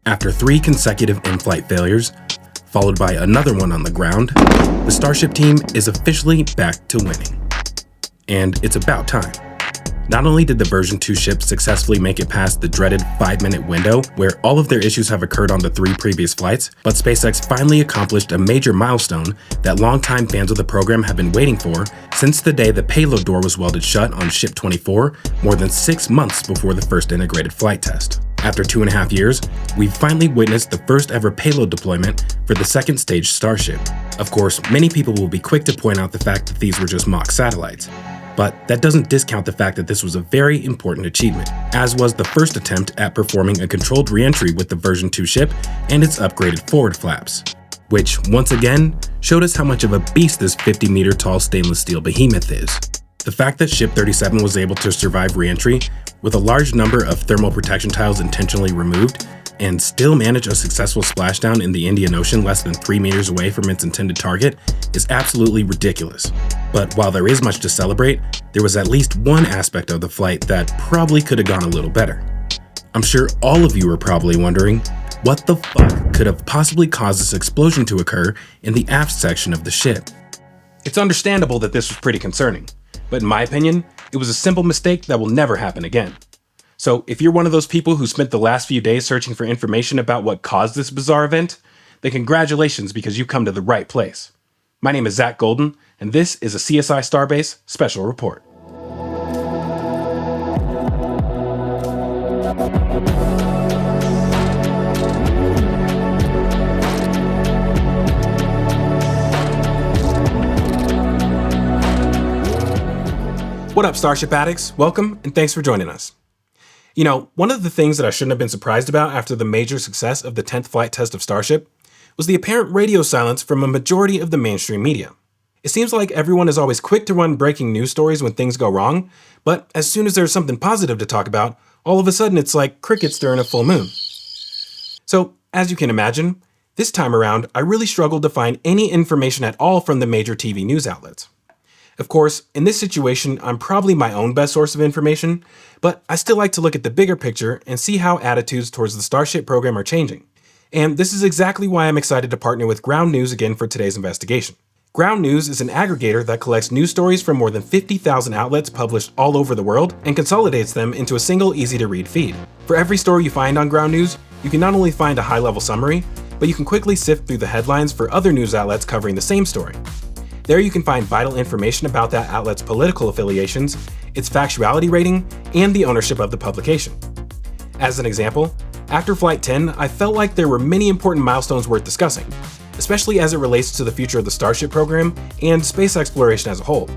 After 3 consecutive in-flight failures, followed by another one on the ground, the Starship team is officially back to winning. And it's about time. Not only did the version 2 ship successfully make it past the dreaded 5-minute window where all of their issues have occurred on the 3 previous flights, but SpaceX finally accomplished a major milestone that longtime fans of the program have been waiting for since the day the payload door was welded shut on Ship 24 more than 6 months before the first integrated flight test. After 2.5 years, we've finally witnessed the first ever payload deployment for the second stage Starship. Of course, many people will be quick to point out the fact that these were just mock satellites. But that doesn't discount the fact that this was a very important achievement, as was the first attempt at performing a controlled re-entry with the version 2 ship and its upgraded forward flaps, which once again showed us how much of a beast this 50-meter tall stainless steel behemoth is. The fact that Ship 37 was able to survive re-entry with a large number of thermal protection tiles intentionally removed and still manage a successful splashdown in the Indian Ocean less than 3 meters away from its intended target is absolutely ridiculous. But while there is much to celebrate, there was at least one aspect of the flight that probably could have gone a little better. I'm sure all of you are probably wondering, what the fuck could have possibly caused this explosion to occur in the aft section of the ship? It's understandable that this was pretty concerning, but in my opinion, it was a simple mistake that will never happen again. So if you're one of those people who spent the last few days searching for information about what caused this bizarre event, then congratulations, because you've come to the right place. My name is Zach Golden, and this is a CSI Starbase special report. What up, Starship addicts? Welcome, and thanks for joining us. You know, one of the things that I shouldn't have been surprised about after the major success of the 10th flight test of Starship was the apparent radio silence from a majority of the mainstream media. It seems like everyone is always quick to run breaking news stories when things go wrong, but as soon as there's something positive to talk about, all of a sudden it's like crickets during a full moon. So, as you can imagine, this time around, I really struggled to find any information at all from the major TV news outlets. Of course, in this situation, I'm probably my own best source of information, but I still like to look at the bigger picture and see how attitudes towards the Starship program are changing. And this is exactly why I'm excited to partner with Ground News again for today's investigation. Ground News is an aggregator that collects news stories from more than 50,000 outlets published all over the world and consolidates them into a single easy-to-read feed. For every story you find on Ground News, you can not only find a high-level summary, but you can quickly sift through the headlines for other news outlets covering the same story. There you can find vital information about that outlet's political affiliations, its factuality rating, and the ownership of the publication. As an example, after Flight 10, I felt like there were many important milestones worth discussing, especially as it relates to the future of the Starship program and space exploration as a whole.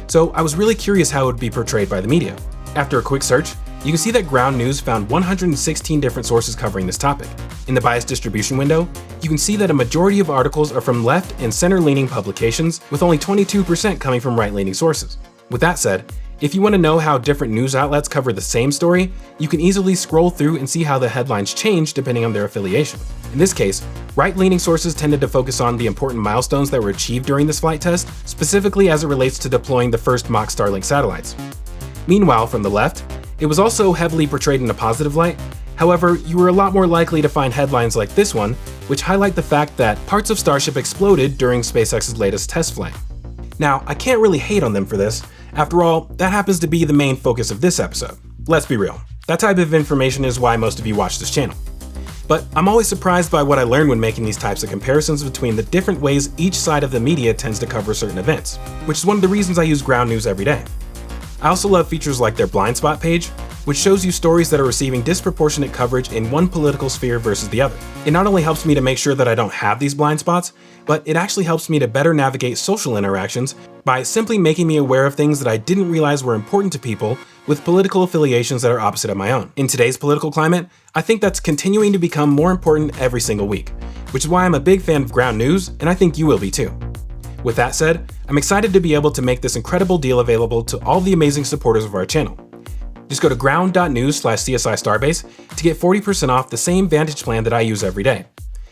So I was really curious how it would be portrayed by the media. After a quick search, you can see that Ground News found 116 different sources covering this topic. In the bias distribution window, you can see that a majority of articles are from left and center-leaning publications, with only 22% coming from right-leaning sources. With that said, if you want to know how different news outlets cover the same story, you can easily scroll through and see how the headlines change depending on their affiliation. In this case, right-leaning sources tended to focus on the important milestones that were achieved during this flight test, specifically as it relates to deploying the first mock Starlink satellites. Meanwhile, from the left, it was also heavily portrayed in a positive light. However, you were a lot more likely to find headlines like this one, which highlight the fact that parts of Starship exploded during SpaceX's latest test flight. Now, I can't really hate on them for this. After all, that happens to be the main focus of this episode. Let's be real. That type of information is why most of you watch this channel. But I'm always surprised by what I learn when making these types of comparisons between the different ways each side of the media tends to cover certain events, which is one of the reasons I use Ground News every day. I also love features like their blind spot page, which shows you stories that are receiving disproportionate coverage in one political sphere versus the other. It not only helps me to make sure that I don't have these blind spots, but it actually helps me to better navigate social interactions by simply making me aware of things that I didn't realize were important to people with political affiliations that are opposite of my own. In today's political climate, I think that's continuing to become more important every single week, which is why I'm a big fan of Ground News, and I think you will be too. With that said, I'm excited to be able to make this incredible deal available to all the amazing supporters of our channel. Just go to ground.news/CSI Starbase to get 40% off the same Vantage plan that I use every day.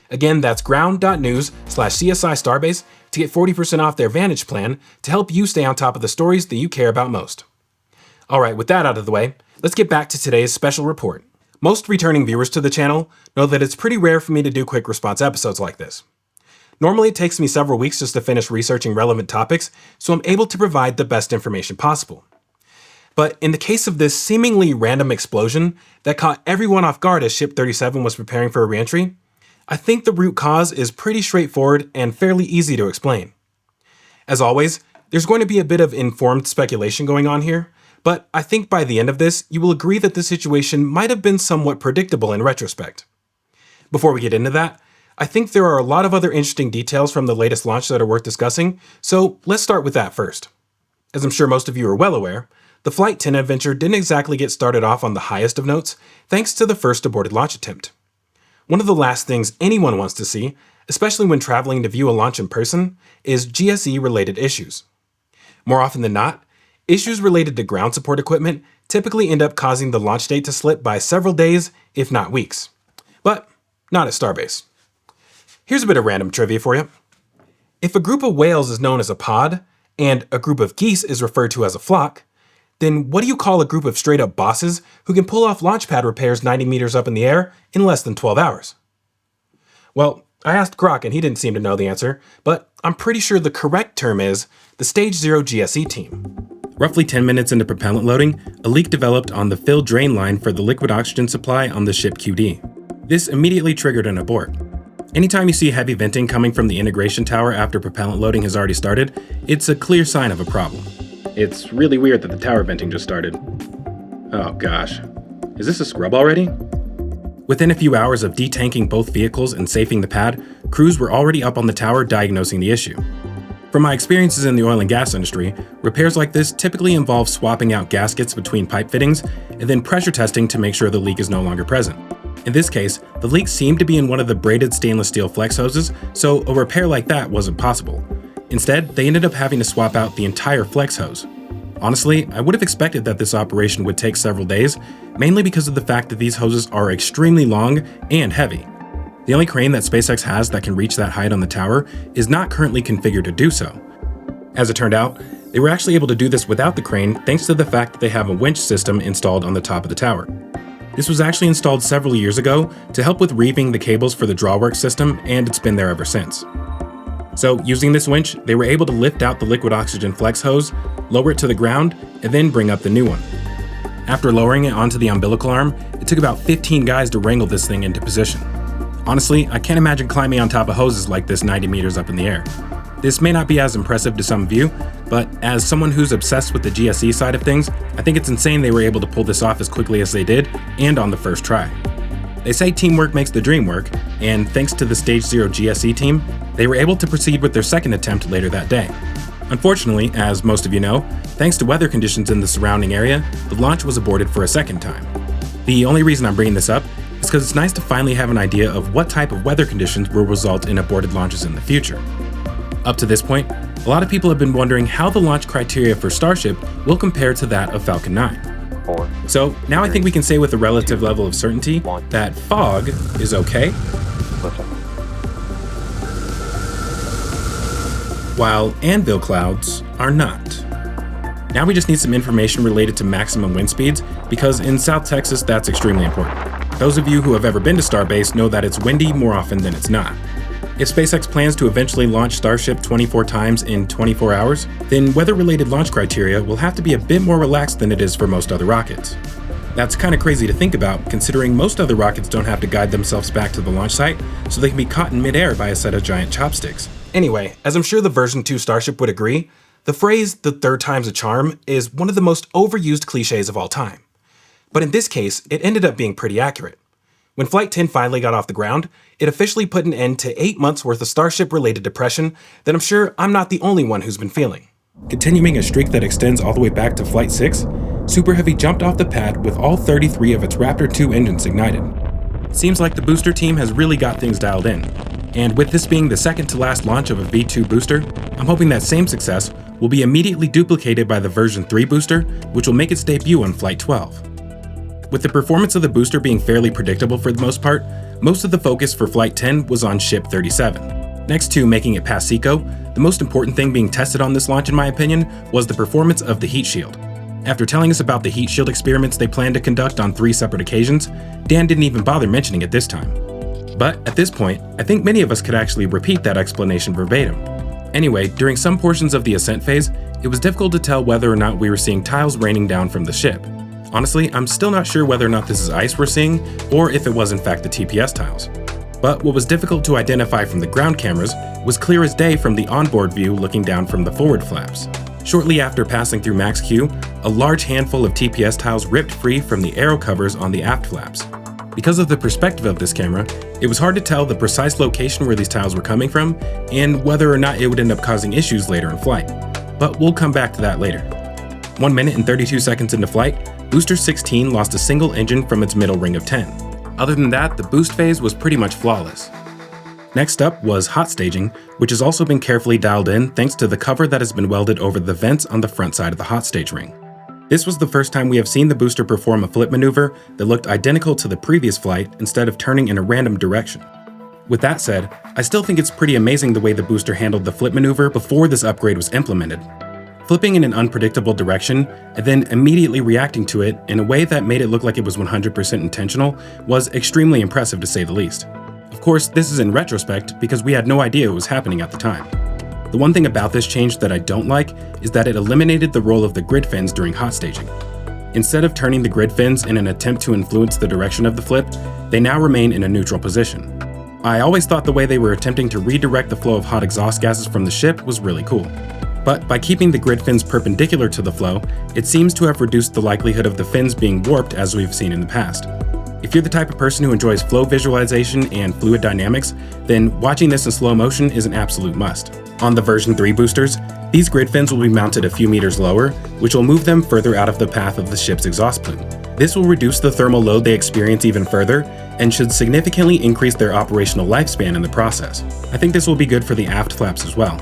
Again, that's ground.news/CSI Starbase to get 40% off their Vantage plan to help you stay on top of the stories that you care about most. Alright, with that out of the way, let's get back to today's special report. Most returning viewers to the channel know that it's pretty rare for me to do quick response episodes like this. Normally it takes me several weeks just to finish researching relevant topics, so I'm able to provide the best information possible. But in the case of this seemingly random explosion that caught everyone off guard as Ship 37 was preparing for a reentry, I think the root cause is pretty straightforward and fairly easy to explain. As always, there's going to be a bit of informed speculation going on here, but I think by the end of this, you will agree that the situation might have been somewhat predictable in retrospect. Before we get into that, I think there are a lot of other interesting details from the latest launch that are worth discussing, so let's start with that first. As I'm sure most of you are well aware, the Flight 10 adventure didn't exactly get started off on the highest of notes, thanks to the first aborted launch attempt. One of the last things anyone wants to see, especially when traveling to view a launch in person, is GSE-related issues. More often than not, issues related to ground support equipment typically end up causing the launch date to slip by several days, if not weeks. But not at Starbase. Here's a bit of random trivia for you. If a group of whales is known as a pod, and a group of geese is referred to as a flock, then what do you call a group of straight-up bosses who can pull off launch pad repairs 90 meters up in the air in less than 12 hours? Well, I asked Grok and he didn't seem to know the answer, but I'm pretty sure the correct term is the Stage 0 GSE team. Roughly 10 minutes into propellant loading, a leak developed on the fill drain line for the liquid oxygen supply on the ship QD. This immediately triggered an abort. Anytime you see heavy venting coming from the integration tower after propellant loading has already started, it's a clear sign of a problem. It's really weird that the tower venting just started. Oh gosh. Is this a scrub already? Within a few hours of detanking both vehicles and safing the pad, crews were already up on the tower diagnosing the issue. From my experiences in the oil and gas industry, repairs like this typically involve swapping out gaskets between pipe fittings and then pressure testing to make sure the leak is no longer present. In this case, the leak seemed to be in one of the braided stainless steel flex hoses, so a repair like that wasn't possible. Instead, they ended up having to swap out the entire flex hose. Honestly, I would have expected that this operation would take several days, mainly because of the fact that these hoses are extremely long and heavy. The only crane that SpaceX has that can reach that height on the tower is not currently configured to do so. As it turned out, they were actually able to do this without the crane thanks to the fact that they have a winch system installed on the top of the tower. This was actually installed several years ago to help with reeving the cables for the drawwork system, and it's been there ever since. So, using this winch, they were able to lift out the liquid oxygen flex hose, lower it to the ground, and then bring up the new one. After lowering it onto the umbilical arm, it took about 15 guys to wrangle this thing into position. Honestly, I can't imagine climbing on top of hoses like this 90 meters up in the air. This may not be as impressive to some of you, but as someone who's obsessed with the GSE side of things, I think it's insane they were able to pull this off as quickly as they did, and on the first try. They say teamwork makes the dream work, and thanks to the Stage 0 GSE team, they were able to proceed with their second attempt later that day. Unfortunately, as most of you know, thanks to weather conditions in the surrounding area, the launch was aborted for a second time. The only reason I'm bringing this up is because it's nice to finally have an idea of what type of weather conditions will result in aborted launches in the future. Up to this point, a lot of people have been wondering how the launch criteria for Starship will compare to that of Falcon 9. So now I think we can say with a relative level of certainty that fog is okay, while anvil clouds are not. Now we just need some information related to maximum wind speeds, because in South Texas that's extremely important. Those of you who have ever been to Starbase know that it's windy more often than it's not. If SpaceX plans to eventually launch Starship 24 times in 24 hours, then weather-related launch criteria will have to be a bit more relaxed than it is for most other rockets. That's kind of crazy to think about, considering most other rockets don't have to guide themselves back to the launch site, so they can be caught in midair by a set of giant chopsticks. Anyway, as I'm sure the version 2 Starship would agree, the phrase, "the third time's a charm," is one of the most overused cliches of all time. But in this case, it ended up being pretty accurate. When Flight 10 finally got off the ground, it officially put an end to 8 months worth of Starship-related depression that I'm sure I'm not the only one who's been feeling. Continuing a streak that extends all the way back to Flight 6, Super Heavy jumped off the pad with all 33 of its Raptor 2 engines ignited. It seems like the booster team has really got things dialed in. And with this being the second to last launch of a V2 booster, I'm hoping that same success will be immediately duplicated by the version 3 booster, which will make its debut on Flight 12. With the performance of the booster being fairly predictable for the most part, most of the focus for Flight 10 was on Ship 37. Next to making it past SECO, the most important thing being tested on this launch in my opinion was the performance of the heat shield. After telling us about the heat shield experiments they planned to conduct on 3 separate occasions, Dan didn't even bother mentioning it this time. But at this point, I think many of us could actually repeat that explanation verbatim. Anyway, during some portions of the ascent phase, it was difficult to tell whether or not we were seeing tiles raining down from the ship. Honestly, I'm still not sure whether or not this is ice we're seeing, or if it was in fact the TPS tiles. But what was difficult to identify from the ground cameras was clear as day from the onboard view looking down from the forward flaps. Shortly after passing through max Q, a large handful of TPS tiles ripped free from the aero covers on the aft flaps. Because of the perspective of this camera, it was hard to tell the precise location where these tiles were coming from and whether or not it would end up causing issues later in flight. But we'll come back to that later. 1 minute and 32 seconds into flight, Booster 16 lost a single engine from its middle ring of 10. Other than that, the boost phase was pretty much flawless. Next up was hot staging, which has also been carefully dialed in thanks to the cover that has been welded over the vents on the front side of the hot stage ring. This was the first time we have seen the booster perform a flip maneuver that looked identical to the previous flight instead of turning in a random direction. With that said, I still think it's pretty amazing the way the booster handled the flip maneuver before this upgrade was implemented. Flipping in an unpredictable direction and then immediately reacting to it in a way that made it look like it was 100% intentional was extremely impressive to say the least. Of course, this is in retrospect because we had no idea it was happening at the time. The one thing about this change that I don't like is that it eliminated the role of the grid fins during hot staging. Instead of turning the grid fins in an attempt to influence the direction of the flip, they now remain in a neutral position. I always thought the way they were attempting to redirect the flow of hot exhaust gases from the ship was really cool. But by keeping the grid fins perpendicular to the flow, it seems to have reduced the likelihood of the fins being warped as we've seen in the past. If you're the type of person who enjoys flow visualization and fluid dynamics, then watching this in slow motion is an absolute must. On the version 3 boosters, these grid fins will be mounted a few meters lower, which will move them further out of the path of the ship's exhaust plume. This will reduce the thermal load they experience even further, and should significantly increase their operational lifespan in the process. I think this will be good for the aft flaps as well.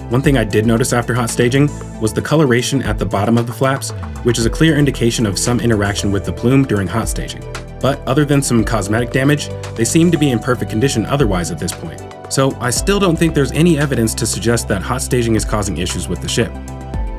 One thing I did notice after hot staging was the coloration at the bottom of the flaps, which is a clear indication of some interaction with the plume during hot staging. But other than some cosmetic damage, they seem to be in perfect condition otherwise at this point. So I still don't think there's any evidence to suggest that hot staging is causing issues with the ship.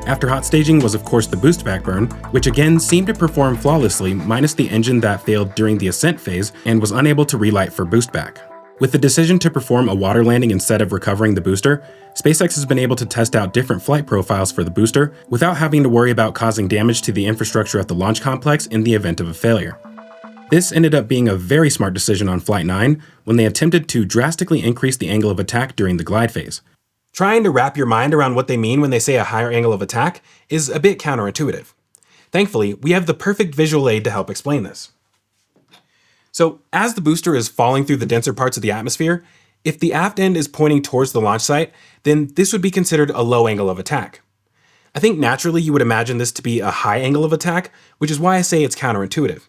After hot staging was of course the boost back burn, which again seemed to perform flawlessly minus the engine that failed during the ascent phase and was unable to relight for boost back. With the decision to perform a water landing instead of recovering the booster, SpaceX has been able to test out different flight profiles for the booster without having to worry about causing damage to the infrastructure at the launch complex in the event of a failure. This ended up being a very smart decision on Flight 9 when they attempted to drastically increase the angle of attack during the glide phase. Trying to wrap your mind around what they mean when they say a higher angle of attack is a bit counterintuitive. Thankfully, we have the perfect visual aid to help explain this. So, as the booster is falling through the denser parts of the atmosphere, if the aft end is pointing towards the launch site, then this would be considered a low angle of attack. I think naturally you would imagine this to be a high angle of attack, which is why I say it's counterintuitive.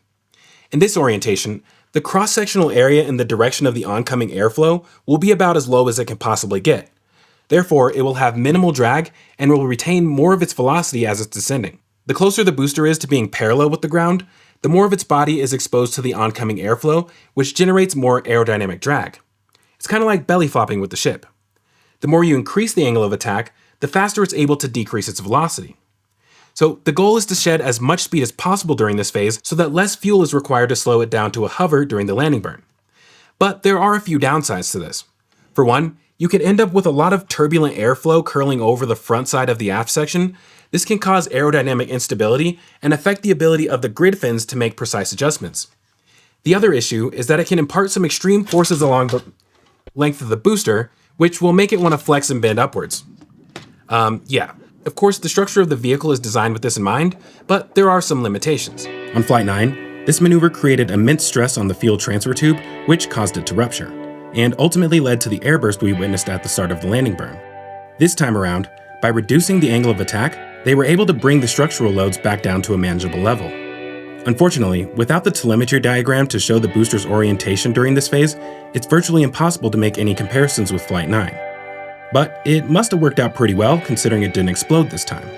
In this orientation, the cross-sectional area in the direction of the oncoming airflow will be about as low as it can possibly get. Therefore, it will have minimal drag and will retain more of its velocity as it's descending. The closer the booster is to being parallel with the ground, the more of its body is exposed to the oncoming airflow, which generates more aerodynamic drag. It's kind of like belly flopping with the ship. The more you increase the angle of attack, the faster it's able to decrease its velocity. So the goal is to shed as much speed as possible during this phase so that less fuel is required to slow it down to a hover during the landing burn. But there are a few downsides to this. For one, you can end up with a lot of turbulent airflow curling over the front side of the aft section. This can cause aerodynamic instability and affect the ability of the grid fins to make precise adjustments. The other issue is that it can impart some extreme forces along the length of the booster, which will make it want to flex and bend upwards. Of course, the structure of the vehicle is designed with this in mind, but there are some limitations. On Flight 9, this maneuver created immense stress on the fuel transfer tube, which caused it to rupture, and ultimately led to the airburst we witnessed at the start of the landing burn. This time around, by reducing the angle of attack, they were able to bring the structural loads back down to a manageable level. Unfortunately, without the telemetry diagram to show the booster's orientation during this phase, it's virtually impossible to make any comparisons with Flight 9. But it must have worked out pretty well considering it didn't explode this time.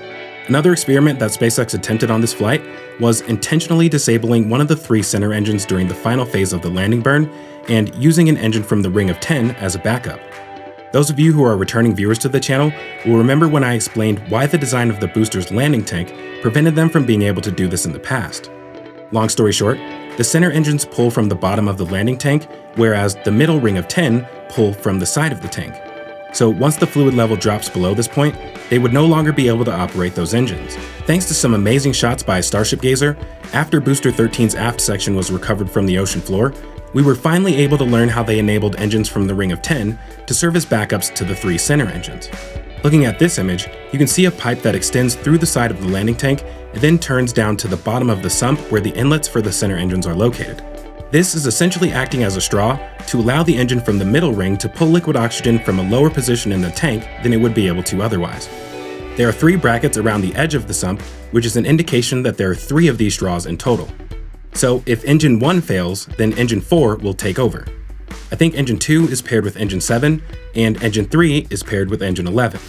Another experiment that SpaceX attempted on this flight was intentionally disabling one of the 3 center engines during the final phase of the landing burn and using an engine from the Ring of 10 as a backup. Those of you who are returning viewers to the channel will remember when I explained why the design of the booster's landing tank prevented them from being able to do this in the past. Long story short, the center engines pull from the bottom of the landing tank, whereas the middle ring of 10 pull from the side of the tank. So once the fluid level drops below this point, they would no longer be able to operate those engines. Thanks to some amazing shots by a Starship gazer, after Booster 13's aft section was recovered from the ocean floor, we were finally able to learn how they enabled engines from the ring of 10 to serve as backups to the 3 center engines. Looking at this image, you can see a pipe that extends through the side of the landing tank and then turns down to the bottom of the sump where the inlets for the center engines are located. This is essentially acting as a straw to allow the engine from the middle ring to pull liquid oxygen from a lower position in the tank than it would be able to otherwise. There are 3 brackets around the edge of the sump, which is an indication that there are 3 of these straws in total. So if engine 1 fails, then engine 4 will take over. I think engine 2 is paired with engine 7, and engine 3 is paired with engine 11.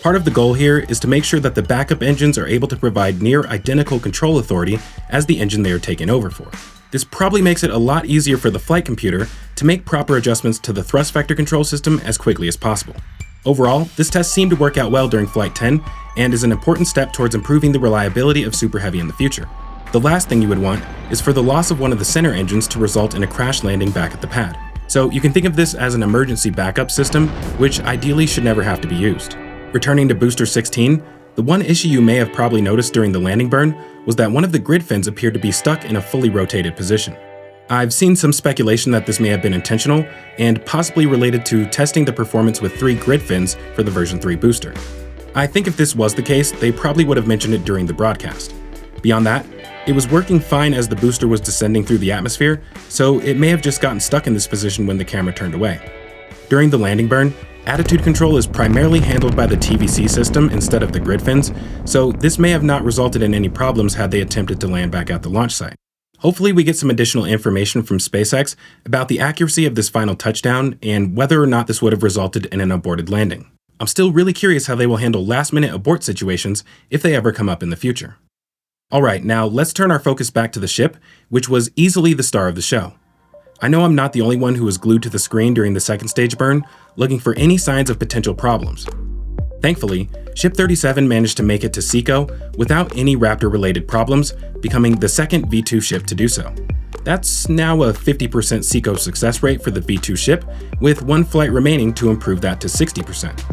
Part of the goal here is to make sure that the backup engines are able to provide near identical control authority as the engine they are taking over for. This probably makes it a lot easier for the flight computer to make proper adjustments to the thrust vector control system as quickly as possible. Overall, this test seemed to work out well during Flight 10 and is an important step towards improving the reliability of Super Heavy in the future. The last thing you would want is for the loss of one of the center engines to result in a crash landing back at the pad. So you can think of this as an emergency backup system, which ideally should never have to be used. Returning to Booster 16, the one issue you may have probably noticed during the landing burn was that one of the grid fins appeared to be stuck in a fully rotated position. I've seen some speculation that this may have been intentional and possibly related to testing the performance with 3 grid fins for the version 3 booster. I think if this was the case, they probably would have mentioned it during the broadcast. Beyond that, it was working fine as the booster was descending through the atmosphere, so it may have just gotten stuck in this position when the camera turned away. During the landing burn, attitude control is primarily handled by the TVC system instead of the grid fins, so this may have not resulted in any problems had they attempted to land back at the launch site. Hopefully we get some additional information from SpaceX about the accuracy of this final touchdown and whether or not this would have resulted in an aborted landing. I'm still really curious how they will handle last-minute abort situations if they ever come up in the future. Alright, now let's turn our focus back to the ship, which was easily the star of the show. I know I'm not the only one who was glued to the screen during the second stage burn, looking for any signs of potential problems. Thankfully, Ship 37 managed to make it to SECO without any Raptor-related problems, becoming the second V2 ship to do so. That's now a 50% SECO success rate for the V2 ship, with 1 flight remaining to improve that to 60%.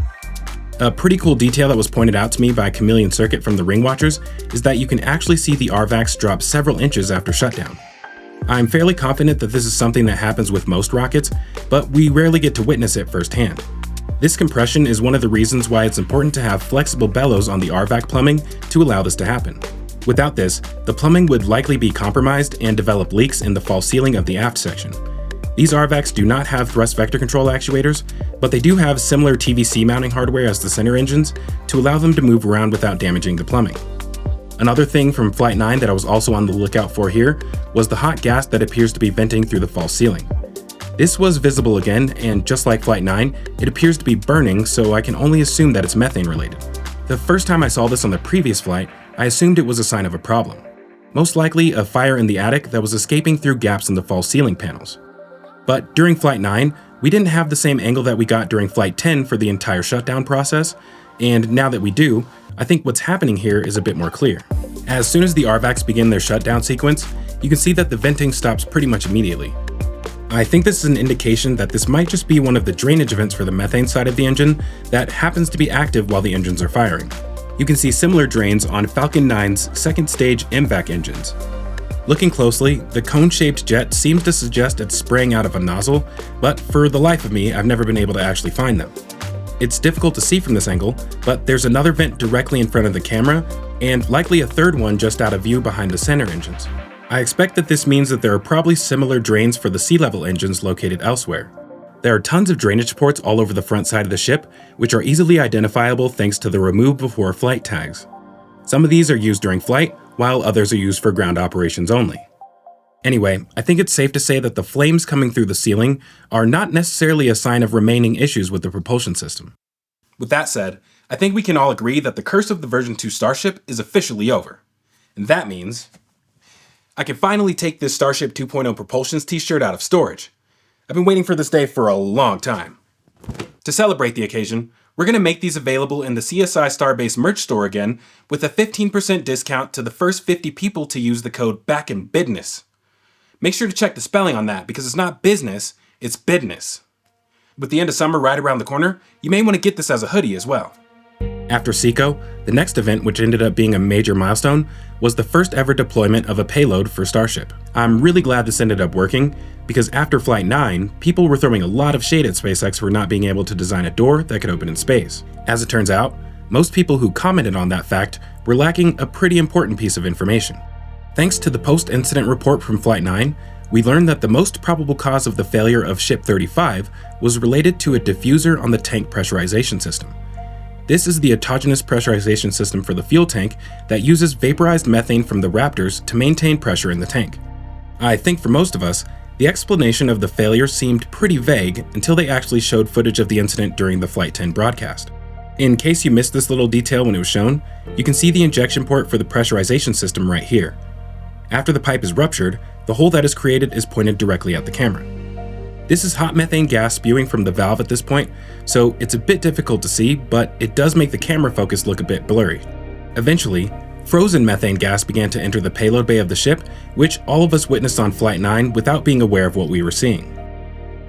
A pretty cool detail that was pointed out to me by Chameleon Circuit from the Ring Watchers is that you can actually see the RVACs drop several inches after shutdown. I'm fairly confident that this is something that happens with most rockets, but we rarely get to witness it firsthand. This compression is one of the reasons why it's important to have flexible bellows on the RVAC plumbing to allow this to happen. Without this, the plumbing would likely be compromised and develop leaks in the false ceiling of the aft section. These RVACs do not have thrust vector control actuators, but they do have similar TVC mounting hardware as the center engines to allow them to move around without damaging the plumbing. Another thing from Flight 9 that I was also on the lookout for here was the hot gas that appears to be venting through the false ceiling. This was visible again, and just like Flight 9, it appears to be burning, so I can only assume that it's methane related. The first time I saw this on the previous flight, I assumed it was a sign of a problem. Most likely a fire in the attic that was escaping through gaps in the false ceiling panels. But during Flight 9, we didn't have the same angle that we got during Flight 10 for the entire shutdown process, and now that we do, I think what's happening here is a bit more clear. As soon as the RVACs begin their shutdown sequence, you can see that the venting stops pretty much immediately. I think this is an indication that this might just be one of the drainage events for the methane side of the engine that happens to be active while the engines are firing. You can see similar drains on Falcon 9's second stage MVAC engines. Looking closely, the cone-shaped jet seems to suggest it's spraying out of a nozzle, but for the life of me, I've never been able to actually find them. It's difficult to see from this angle, but there's another vent directly in front of the camera, and likely a third one just out of view behind the center engines. I expect that this means that there are probably similar drains for the sea-level engines located elsewhere. There are tons of drainage ports all over the front side of the ship, which are easily identifiable thanks to the remove before flight tags. Some of these are used during flight, while others are used for ground operations only. Anyway, I think it's safe to say that the flames coming through the ceiling are not necessarily a sign of remaining issues with the propulsion system. With that said, I think we can all agree that the curse of the version 2 Starship is officially over. And that means I can finally take this Starship 2.0 Propulsions t-shirt out of storage. I've been waiting for this day for a long time. To celebrate the occasion, we're going to make these available in the CSI Starbase merch store again with a 15% discount to the first 50 people to use the code BACKINBIDNESS. Make sure to check the spelling on that because it's not business, it's bidness. With the end of summer right around the corner, you may want to get this as a hoodie as well. After SECO, the next event, which ended up being a major milestone, was the first ever deployment of a payload for Starship. I'm really glad this ended up working, because after Flight 9, people were throwing a lot of shade at SpaceX for not being able to design a door that could open in space. As it turns out, most people who commented on that fact were lacking a pretty important piece of information. Thanks to the post-incident report from Flight 9, we learned that the most probable cause of the failure of Ship 35 was related to a diffuser on the tank pressurization system. This is the autogenous pressurization system for the fuel tank that uses vaporized methane from the Raptors to maintain pressure in the tank. I think for most of us, the explanation of the failure seemed pretty vague until they actually showed footage of the incident during the Flight 10 broadcast. In case you missed this little detail when it was shown, you can see the injection port for the pressurization system right here. After the pipe is ruptured, the hole that is created is pointed directly at the camera. This is hot methane gas spewing from the valve at this point, so it's a bit difficult to see, but it does make the camera focus look a bit blurry. Eventually, frozen methane gas began to enter the payload bay of the ship, which all of us witnessed on Flight 9 without being aware of what we were seeing.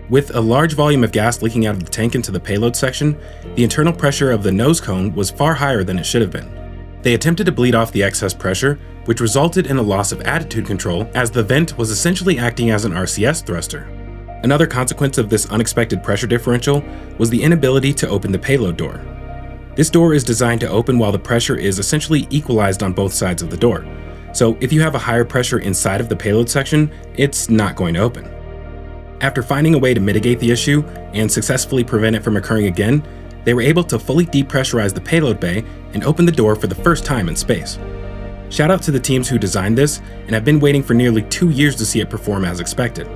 With a large volume of gas leaking out of the tank into the payload section, the internal pressure of the nose cone was far higher than it should have been. They attempted to bleed off the excess pressure, which resulted in a loss of attitude control as the vent was essentially acting as an RCS thruster. Another consequence of this unexpected pressure differential was the inability to open the payload door. This door is designed to open while the pressure is essentially equalized on both sides of the door. So if you have a higher pressure inside of the payload section, it's not going to open. After finding a way to mitigate the issue and successfully prevent it from occurring again, they were able to fully depressurize the payload bay and open the door for the first time in space. Shout out to the teams who designed this and have been waiting for nearly 2 years to see it perform as expected.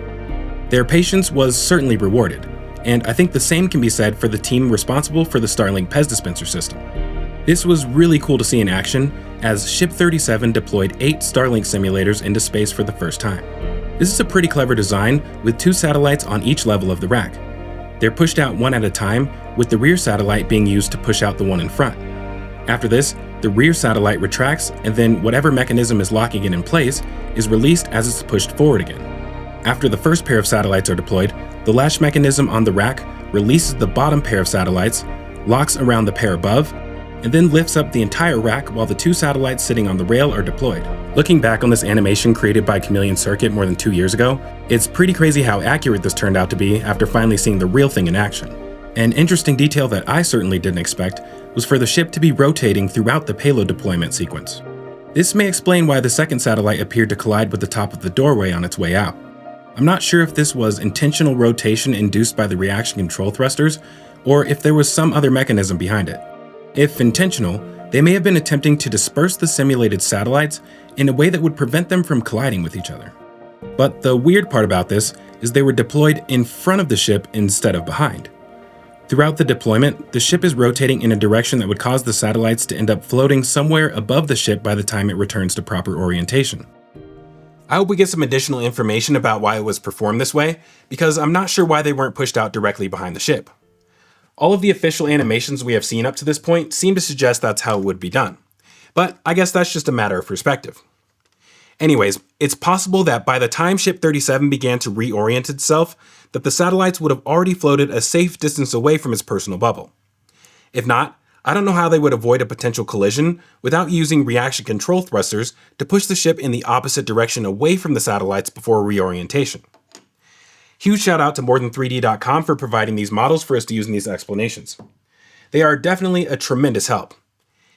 Their patience was certainly rewarded, and I think the same can be said for the team responsible for the Starlink Pez dispenser system. This was really cool to see in action, as Ship 37 deployed 8 Starlink simulators into space for the first time. This is a pretty clever design, with 2 satellites on each level of the rack. They're pushed out one at a time, with the rear satellite being used to push out the one in front. After this, the rear satellite retracts, and then whatever mechanism is locking it in place is released as it's pushed forward again. After the first pair of satellites are deployed, the latch mechanism on the rack releases the bottom pair of satellites, locks around the pair above, and then lifts up the entire rack while the 2 satellites sitting on the rail are deployed. Looking back on this animation created by Chameleon Circuit more than 2 years ago, it's pretty crazy how accurate this turned out to be after finally seeing the real thing in action. An interesting detail that I certainly didn't expect was for the ship to be rotating throughout the payload deployment sequence. This may explain why the second satellite appeared to collide with the top of the doorway on its way out. I'm not sure if this was intentional rotation induced by the reaction control thrusters, or if there was some other mechanism behind it. If intentional, they may have been attempting to disperse the simulated satellites in a way that would prevent them from colliding with each other. But the weird part about this is they were deployed in front of the ship instead of behind. Throughout the deployment, the ship is rotating in a direction that would cause the satellites to end up floating somewhere above the ship by the time it returns to proper orientation. I hope we get some additional information about why it was performed this way, because I'm not sure why they weren't pushed out directly behind the ship. All of the official animations we have seen up to this point seem to suggest that's how it would be done, but I guess that's just a matter of perspective. Anyways, it's possible that by the time Ship 37 began to reorient itself, that the satellites would have already floated a safe distance away from its personal bubble. If not, I don't know how they would avoid a potential collision without using reaction control thrusters to push the ship in the opposite direction away from the satellites before reorientation. Huge shout out to morethan3d.com for providing these models for us to use in these explanations. They are definitely a tremendous help.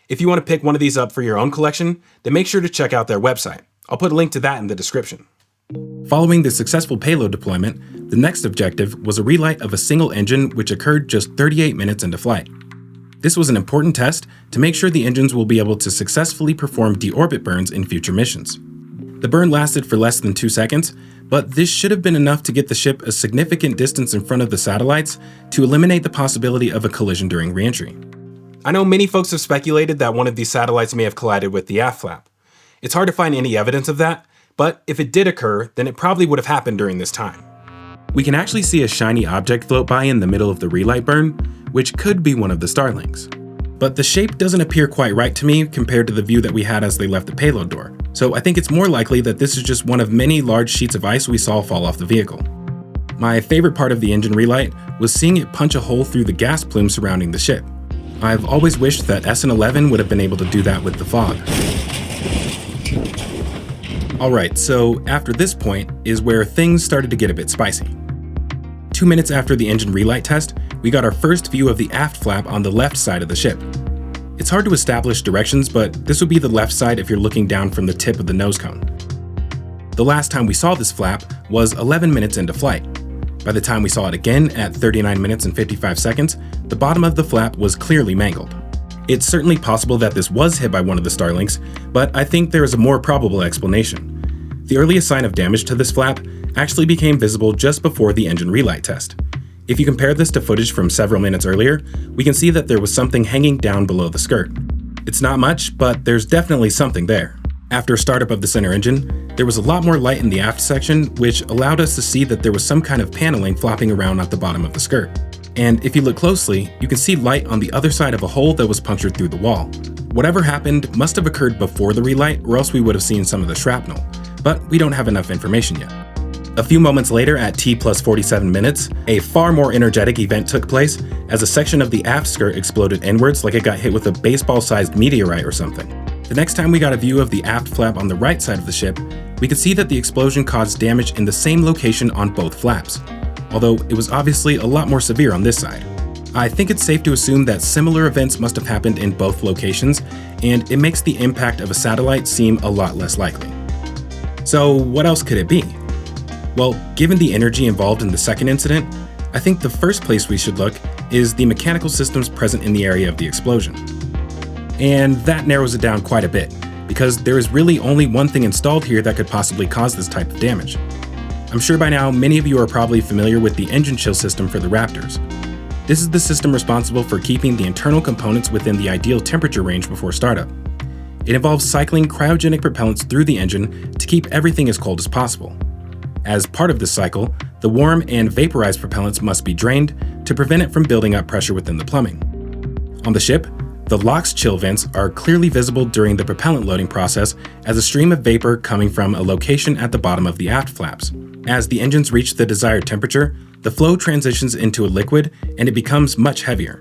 If you want to pick one of these up for your own collection, then make sure to check out their website. I'll put a link to that in the description. Following the successful payload deployment, the next objective was a relight of a single engine which occurred just 38 minutes into flight. This was an important test to make sure the engines will be able to successfully perform deorbit burns in future missions. The burn lasted for less than 2 seconds, but this should have been enough to get the ship a significant distance in front of the satellites to eliminate the possibility of a collision during reentry. I know many folks have speculated that one of these satellites may have collided with the aft flap. It's hard to find any evidence of that, but if it did occur, then it probably would have happened during this time. We can actually see a shiny object float by in the middle of the relight burn, which could be one of the Starlings. But the shape doesn't appear quite right to me compared to the view that we had as they left the payload door, so I think it's more likely that this is just one of many large sheets of ice we saw fall off the vehicle. My favorite part of the engine relight was seeing it punch a hole through the gas plume surrounding the ship. I've always wished that SN11 would have been able to do that with the fog. Alright, so after this point is where things started to get a bit spicy. 2 minutes after the engine relight test, we got our first view of the aft flap on the left side of the ship. It's hard to establish directions, but this would be the left side if you're looking down from the tip of the nose cone. The last time we saw this flap was 11 minutes into flight. By the time we saw it again at 39 minutes and 55 seconds, the bottom of the flap was clearly mangled. It's certainly possible that this was hit by one of the Starlings, but I think there is a more probable explanation. The earliest sign of damage to this flap actually became visible just before the engine relight test. If you compare this to footage from several minutes earlier, we can see that there was something hanging down below the skirt. It's not much, but there's definitely something there. After startup of the center engine, there was a lot more light in the aft section, which allowed us to see that there was some kind of paneling flopping around at the bottom of the skirt. And if you look closely, you can see light on the other side of a hole that was punctured through the wall. Whatever happened must have occurred before the relight, or else we would have seen some of the shrapnel, but we don't have enough information yet. A few moments later, at T+47 minutes, a far more energetic event took place as a section of the aft skirt exploded inwards like it got hit with a baseball-sized meteorite or something. The next time we got a view of the aft flap on the right side of the ship, we could see that the explosion caused damage in the same location on both flaps, although it was obviously a lot more severe on this side. I think it's safe to assume that similar events must have happened in both locations, and it makes the impact of a satellite seem a lot less likely. So what else could it be? Well, given the energy involved in the second incident, I think the first place we should look is the mechanical systems present in the area of the explosion. And that narrows it down quite a bit, because there is really only one thing installed here that could possibly cause this type of damage. I'm sure by now many of you are probably familiar with the engine chill system for the Raptors. This is the system responsible for keeping the internal components within the ideal temperature range before startup. It involves cycling cryogenic propellants through the engine to keep everything as cold as possible. As part of this cycle, the warm and vaporized propellants must be drained to prevent it from building up pressure within the plumbing. On the ship, the LOX chill vents are clearly visible during the propellant loading process as a stream of vapor coming from a location at the bottom of the aft flaps. As the engines reach the desired temperature, the flow transitions into a liquid and it becomes much heavier.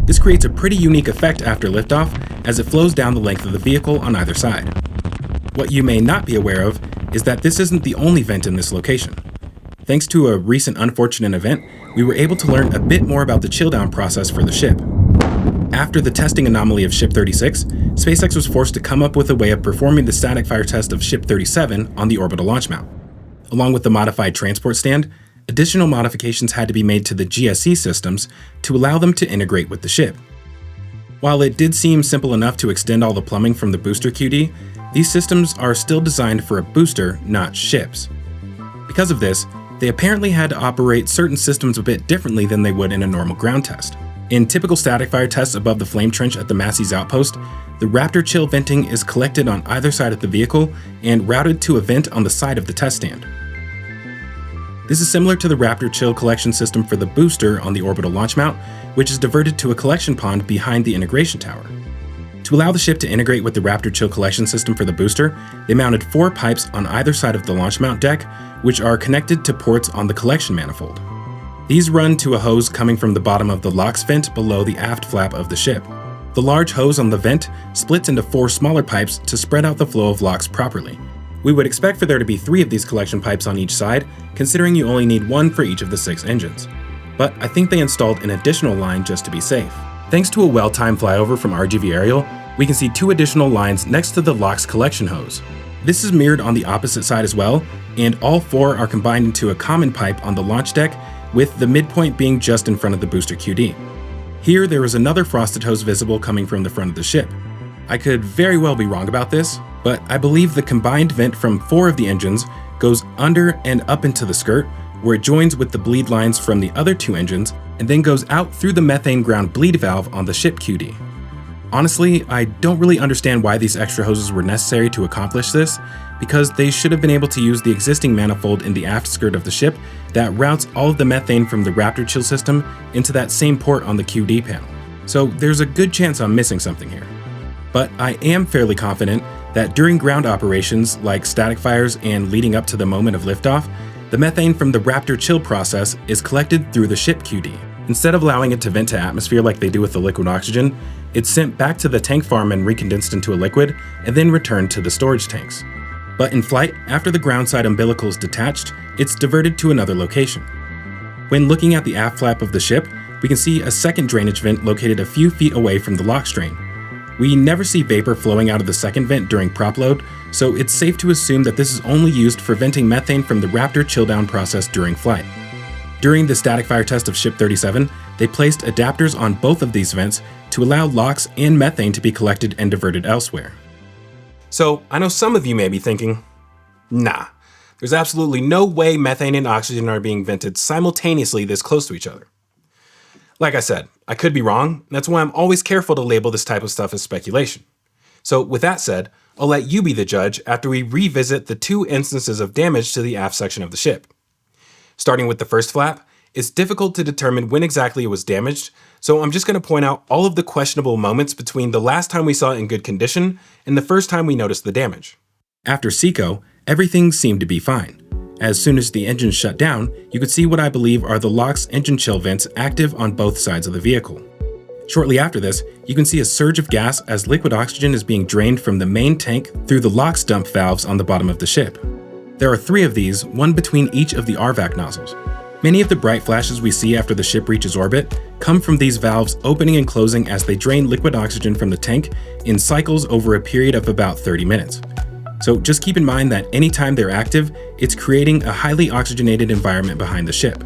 This creates a pretty unique effect after liftoff as it flows down the length of the vehicle on either side. What you may not be aware of is that this isn't the only vent in this location. Thanks to a recent unfortunate event, we were able to learn a bit more about the chill down process for the ship. After the testing anomaly of Ship 36, SpaceX was forced to come up with a way of performing the static fire test of Ship 37 on the orbital launch mount. Along with the modified transport stand, additional modifications had to be made to the GSE systems to allow them to integrate with the ship. While it did seem simple enough to extend all the plumbing from the booster QD, these systems are still designed for a booster, not ships. Because of this, they apparently had to operate certain systems a bit differently than they would in a normal ground test. In typical static fire tests above the flame trench at the Massey's outpost, the Raptor chill venting is collected on either side of the vehicle and routed to a vent on the side of the test stand. This is similar to the Raptor chill collection system for the booster on the orbital launch mount, which is diverted to a collection pond behind the integration tower. To allow the ship to integrate with the Raptor chill collection system for the booster, they mounted 4 pipes on either side of the launch mount deck, which are connected to ports on the collection manifold. These run to a hose coming from the bottom of the LOX vent below the aft flap of the ship. The large hose on the vent splits into 4 smaller pipes to spread out the flow of LOX properly. We would expect for there to be 3 of these collection pipes on each side, considering you only need 1 for each of the 6 engines. But I think they installed an additional line just to be safe. Thanks to a well-timed flyover from RGV Aerial, we can see 2 additional lines next to the LOX collection hose. This is mirrored on the opposite side as well, and all 4 are combined into a common pipe on the launch deck, with the midpoint being just in front of the booster QD. Here there is another frosted hose visible coming from the front of the ship. I could very well be wrong about this, but I believe the combined vent from 4 of the engines goes under and up into the skirt, where it joins with the bleed lines from the other 2 engines, and then goes out through the methane ground bleed valve on the ship QD. Honestly, I don't really understand why these extra hoses were necessary to accomplish this, because they should have been able to use the existing manifold in the aft skirt of the ship that routes all of the methane from the Raptor chill system into that same port on the QD panel. So there's a good chance I'm missing something here. But I am fairly confident that during ground operations like static fires and leading up to the moment of liftoff, the methane from the Raptor chill process is collected through the ship QD. Instead of allowing it to vent to atmosphere like they do with the liquid oxygen, it's sent back to the tank farm and recondensed into a liquid, and then returned to the storage tanks. But in flight, after the ground side umbilical is detached, it's diverted to another location. When looking at the aft flap of the ship, we can see a second drainage vent located a few feet away from the lock strain. We never see vapor flowing out of the second vent during prop load, so it's safe to assume that this is only used for venting methane from the Raptor chill down process during flight. During the static fire test of Ship 37, they placed adapters on both of these vents to allow LOX and methane to be collected and diverted elsewhere. So I know some of you may be thinking, nah, there's absolutely no way methane and oxygen are being vented simultaneously this close to each other. Like I said, I could be wrong. That's why I'm always careful to label this type of stuff as speculation. So with that said, I'll let you be the judge after we revisit the two instances of damage to the aft section of the ship. Starting with the first flap, it's difficult to determine when exactly it was damaged, so I'm just going to point out all of the questionable moments between the last time we saw it in good condition and the first time we noticed the damage. After SECO, everything seemed to be fine. As soon as the engine shut down, you could see what I believe are the LOX engine chill vents active on both sides of the vehicle. Shortly after this, you can see a surge of gas as liquid oxygen is being drained from the main tank through the LOX dump valves on the bottom of the ship. There are 3 of these, one between each of the RVAC nozzles. Many of the bright flashes we see after the ship reaches orbit come from these valves opening and closing as they drain liquid oxygen from the tank in cycles over a period of about 30 minutes. So just keep in mind that anytime they're active, it's creating a highly oxygenated environment behind the ship.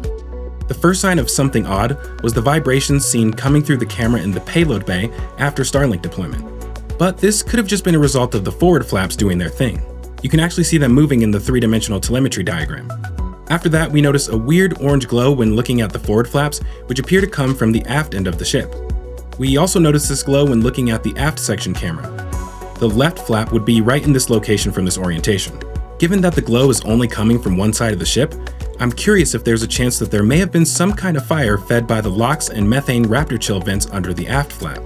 The first sign of something odd was the vibrations seen coming through the camera in the payload bay after Starlink deployment. But this could have just been a result of the forward flaps doing their thing. You can actually see them moving in the 3-dimensional telemetry diagram. After that, we notice a weird orange glow when looking at the forward flaps, which appear to come from the aft end of the ship. We also notice this glow when looking at the aft section camera. The left flap would be right in this location from this orientation. Given that the glow is only coming from one side of the ship, I'm curious if there's a chance that there may have been some kind of fire fed by the LOX and methane Raptor chill vents under the aft flap.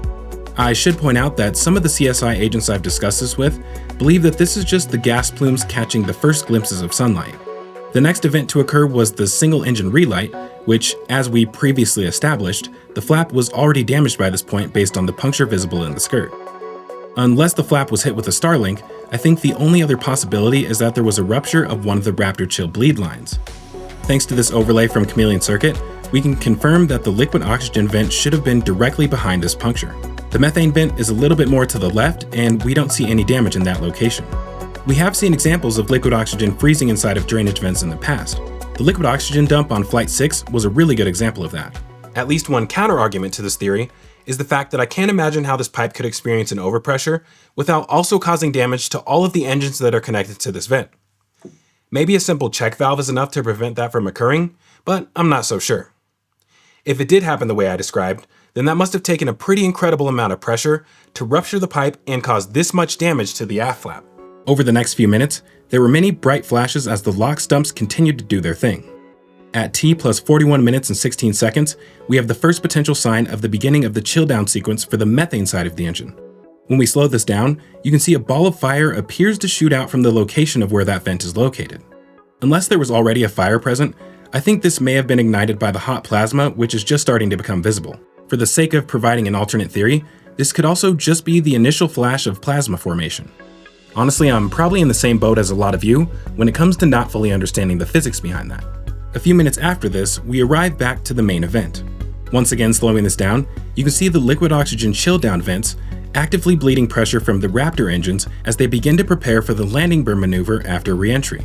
I should point out that some of the CSI agents I've discussed this with believe that this is just the gas plumes catching the first glimpses of sunlight. The next event to occur was the single-engine Relight, which, as we previously established, the flap was already damaged by this point based on the puncture visible in the skirt. Unless the flap was hit with a Starlink, I think the only other possibility is that there was a rupture of one of the Raptor chill bleed lines. Thanks to this overlay from Chameleon Circuit, we can confirm that the liquid oxygen vent should have been directly behind this puncture. The methane vent is a little bit more to the left, and we don't see any damage in that location. We have seen examples of liquid oxygen freezing inside of drainage vents in the past. The liquid oxygen dump on Flight 6 was a really good example of that. At least one counter-argument to this theory is the fact that I can't imagine how this pipe could experience an overpressure without also causing damage to all of the engines that are connected to this vent. Maybe a simple check valve is enough to prevent that from occurring, but I'm not so sure. If it did happen the way I described, then that must have taken a pretty incredible amount of pressure to rupture the pipe and cause this much damage to the aft flap. Over the next few minutes, there were many bright flashes as the LOX dumps continued to do their thing. At T plus 41 minutes and 16 seconds, we have the first potential sign of the beginning of the chill down sequence for the methane side of the engine. When we slow this down, you can see a ball of fire appears to shoot out from the location of where that vent is located. Unless there was already a fire present, I think this may have been ignited by the hot plasma, which is just starting to become visible. For the sake of providing an alternate theory, this could also just be the initial flash of plasma formation. Honestly, I'm probably in the same boat as a lot of you when it comes to not fully understanding the physics behind that. A few minutes after this, we arrive back to the main event. Once again, slowing this down, you can see the liquid oxygen chill down vents actively bleeding pressure from the Raptor engines as they begin to prepare for the landing burn maneuver after re-entry.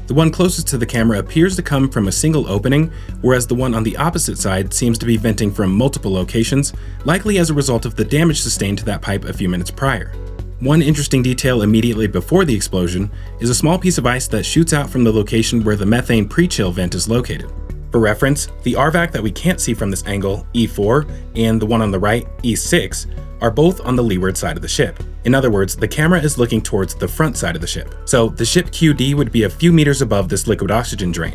The one closest to the camera appears to come from a single opening, whereas the one on the opposite side seems to be venting from multiple locations, likely as a result of the damage sustained to that pipe a few minutes prior. One interesting detail immediately before the explosion is a small piece of ice that shoots out from the location where the methane pre-chill vent is located. For reference, the RVAC that we can't see from this angle, E4, and the one on the right, E6, are both on the leeward side of the ship. In other words, the camera is looking towards the front side of the ship. So the ship QD would be a few meters above this liquid oxygen drain.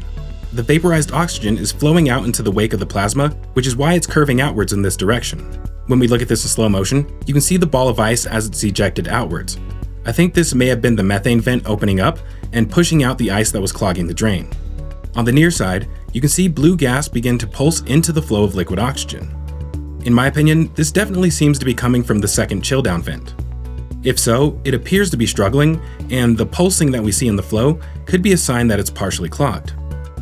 The vaporized oxygen is flowing out into the wake of the plasma, which is why it's curving outwards in this direction. When we look at this in slow motion, you can see the ball of ice as it's ejected outwards. I think this may have been the methane vent opening up and pushing out the ice that was clogging the drain. On the near side, you can see blue gas begin to pulse into the flow of liquid oxygen. In my opinion, this definitely seems to be coming from the second chill down vent. If so, it appears to be struggling, and the pulsing that we see in the flow could be a sign that it's partially clogged.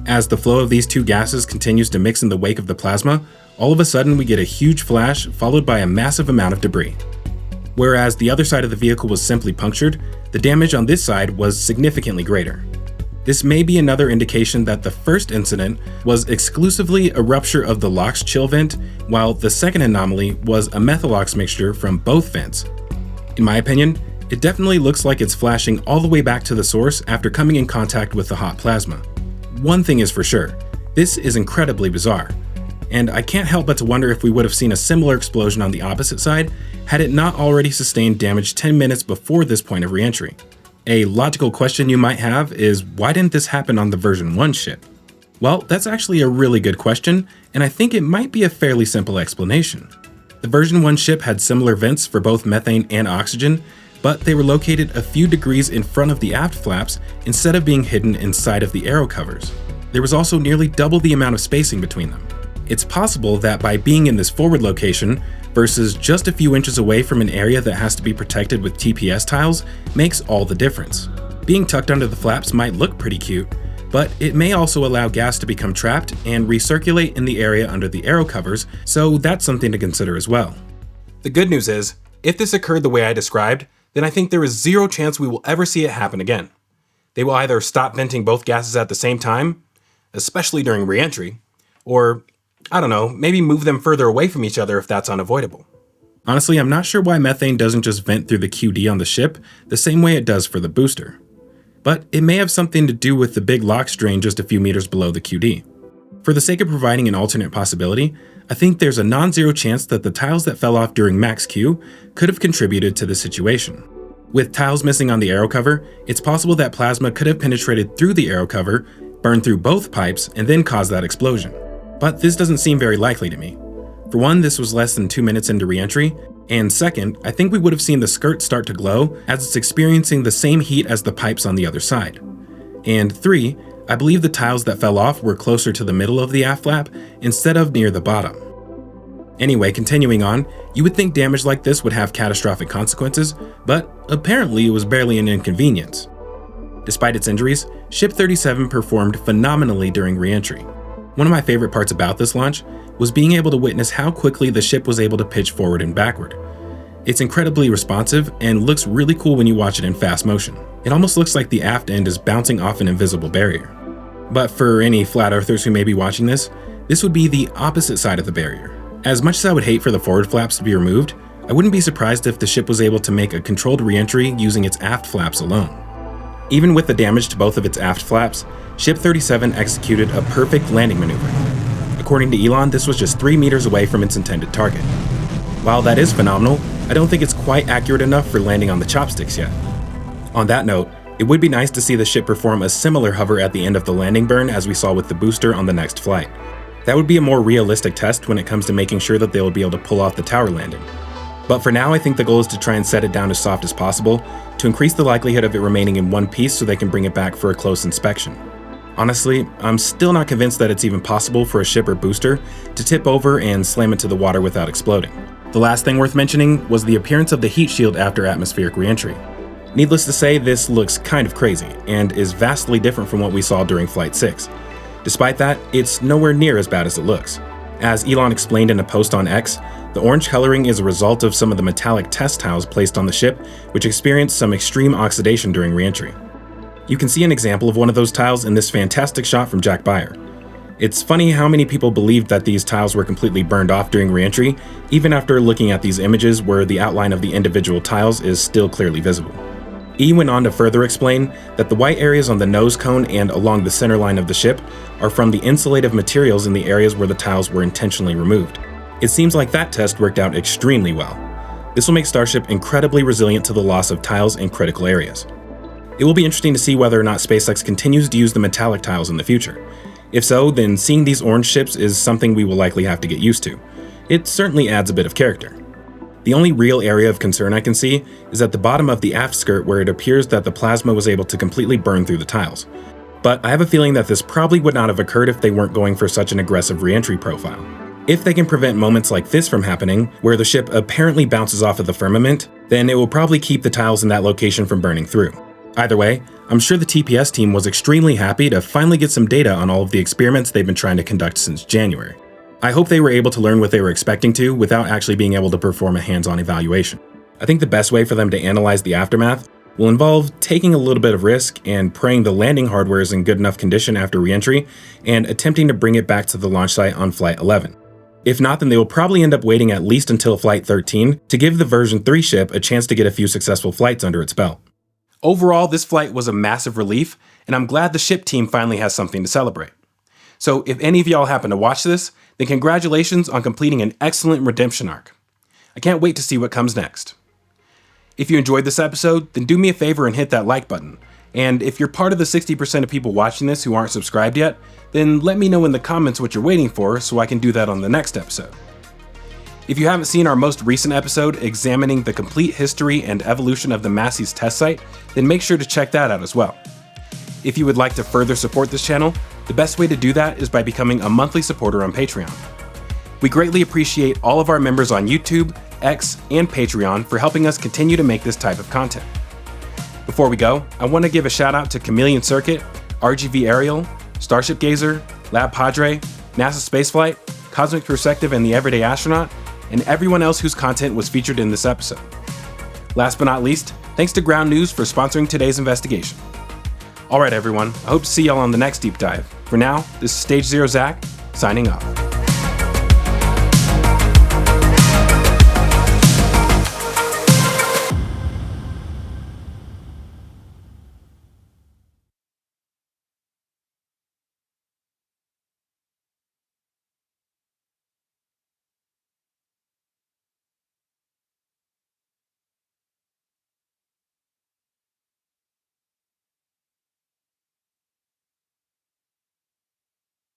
As the flow of these two gases continues to mix in the wake of the plasma, all of a sudden we get a huge flash followed by a massive amount of debris. Whereas the other side of the vehicle was simply punctured, the damage on this side was significantly greater. This may be another indication that the first incident was exclusively a rupture of the LOX chill vent, while the second anomaly was a methalox mixture from both vents. In my opinion, it definitely looks like it's flashing all the way back to the source after coming in contact with the hot plasma. One thing is for sure, this is incredibly bizarre, and I can't help but to wonder if we would have seen a similar explosion on the opposite side had it not already sustained damage 10 minutes before this point of re-entry. A logical question you might have is, why didn't this happen on the version 1 ship? Well, that's actually a really good question, and I think it might be a fairly simple explanation. The version 1 ship had similar vents for both methane and oxygen, but they were located a few degrees in front of the aft flaps instead of being hidden inside of the aero covers. There was also nearly double the amount of spacing between them. It's possible that by being in this forward location versus just a few inches away from an area that has to be protected with TPS tiles makes all the difference. Being tucked under the flaps might look pretty cute, but it may also allow gas to become trapped and recirculate in the area under the aero covers, so that's something to consider as well. The good news is, if this occurred the way I described, then I think there is zero chance we will ever see it happen again. They will either stop venting both gases at the same time, especially during re-entry, or, I don't know, maybe move them further away from each other if that's unavoidable. Honestly, I'm not sure why methane doesn't just vent through the QD on the ship the same way it does for the booster. But it may have something to do with the big LOX drain just a few meters below the QD. For the sake of providing an alternate possibility, I think there's a non-zero chance that the tiles that fell off during Max Q could have contributed to the situation. With tiles missing on the aero cover, it's possible that plasma could have penetrated through the aero cover, burned through both pipes, and then caused that explosion. But this doesn't seem very likely to me. For one, this was less than 2 minutes into re-entry, and second, I think we would have seen the skirt start to glow as it's experiencing the same heat as the pipes on the other side. And 3, I believe the tiles that fell off were closer to the middle of the aft flap instead of near the bottom. Anyway, continuing on, you would think damage like this would have catastrophic consequences, but apparently it was barely an inconvenience. Despite its injuries, Ship 37 performed phenomenally during re-entry. One of my favorite parts about this launch was being able to witness how quickly the ship was able to pitch forward and backward. It's incredibly responsive and looks really cool when you watch it in fast motion. It almost looks like the aft end is bouncing off an invisible barrier. But for any flat earthers who may be watching this would be the opposite side of the barrier. As much as I would hate for the forward flaps to be removed, I wouldn't be surprised if the ship was able to make a controlled re-entry using its aft flaps alone. Even with the damage to both of its aft flaps, Ship 37 executed a perfect landing maneuver. According to Allan, this was just 3 meters away from its intended target. While that is phenomenal, I don't think it's quite accurate enough for landing on the chopsticks yet. On that note, it would be nice to see the ship perform a similar hover at the end of the landing burn as we saw with the booster on the next flight. That would be a more realistic test when it comes to making sure that they will be able to pull off the tower landing. But for now, I think the goal is to try and set it down as soft as possible to increase the likelihood of it remaining in one piece so they can bring it back for a close inspection. Honestly, I'm still not convinced that it's even possible for a ship or booster to tip over and slam into the water without exploding. The last thing worth mentioning was the appearance of the heat shield after atmospheric re-entry. Needless to say, this looks kind of crazy and is vastly different from what we saw during Flight 6. Despite that, it's nowhere near as bad as it looks. As Allan explained in a post on X, the orange coloring is a result of some of the metallic test tiles placed on the ship, which experienced some extreme oxidation during re-entry. You can see an example of one of those tiles in this fantastic shot from Jack Beyer. It's funny how many people believed that these tiles were completely burned off during re-entry, even after looking at these images where the outline of the individual tiles is still clearly visible. E went on to further explain that the white areas on the nose cone and along the center line of the ship are from the insulative materials in the areas where the tiles were intentionally removed. It seems like that test worked out extremely well. This will make Starship incredibly resilient to the loss of tiles in critical areas. It will be interesting to see whether or not SpaceX continues to use the metallic tiles in the future. If so, then seeing these orange ships is something we will likely have to get used to. It certainly adds a bit of character. The only real area of concern I can see is at the bottom of the aft skirt, where it appears that the plasma was able to completely burn through the tiles. But I have a feeling that this probably would not have occurred if they weren't going for such an aggressive re-entry profile. If they can prevent moments like this from happening, where the ship apparently bounces off of the firmament, then it will probably keep the tiles in that location from burning through. Either way, I'm sure the TPS team was extremely happy to finally get some data on all of the experiments they've been trying to conduct since January. I hope they were able to learn what they were expecting to without actually being able to perform a hands-on evaluation. I think the best way for them to analyze the aftermath will involve taking a little bit of risk and praying the landing hardware is in good enough condition after re-entry and attempting to bring it back to the launch site on Flight 11. If not, then they will probably end up waiting at least until Flight 13 to give the version 3 ship a chance to get a few successful flights under its belt. Overall, this flight was a massive relief, and I'm glad the ship team finally has something to celebrate. So if any of y'all happen to watch this, then congratulations on completing an excellent redemption arc. I can't wait to see what comes next. If you enjoyed this episode, then do me a favor and hit that like button. And if you're part of the 60% of people watching this who aren't subscribed yet, then let me know in the comments what you're waiting for so I can do that on the next episode. If you haven't seen our most recent episode examining the complete history and evolution of the Massey's test site, then make sure to check that out as well. If you would like to further support this channel, the best way to do that is by becoming a monthly supporter on Patreon. We greatly appreciate all of our members on YouTube, X, and Patreon for helping us continue to make this type of content. Before we go, I want to give a shout out to Chameleon Circuit, RGV Aerial, Starship Gazer, LabPadre, NASA Spaceflight, Cosmic Perspective and the Everyday Astronaut, and everyone else whose content was featured in this episode. Last but not least, thanks to Ground News for sponsoring today's investigation. Alright everyone, I hope to see y'all on the next deep dive. For now, this is Stage Zero Zach, signing off.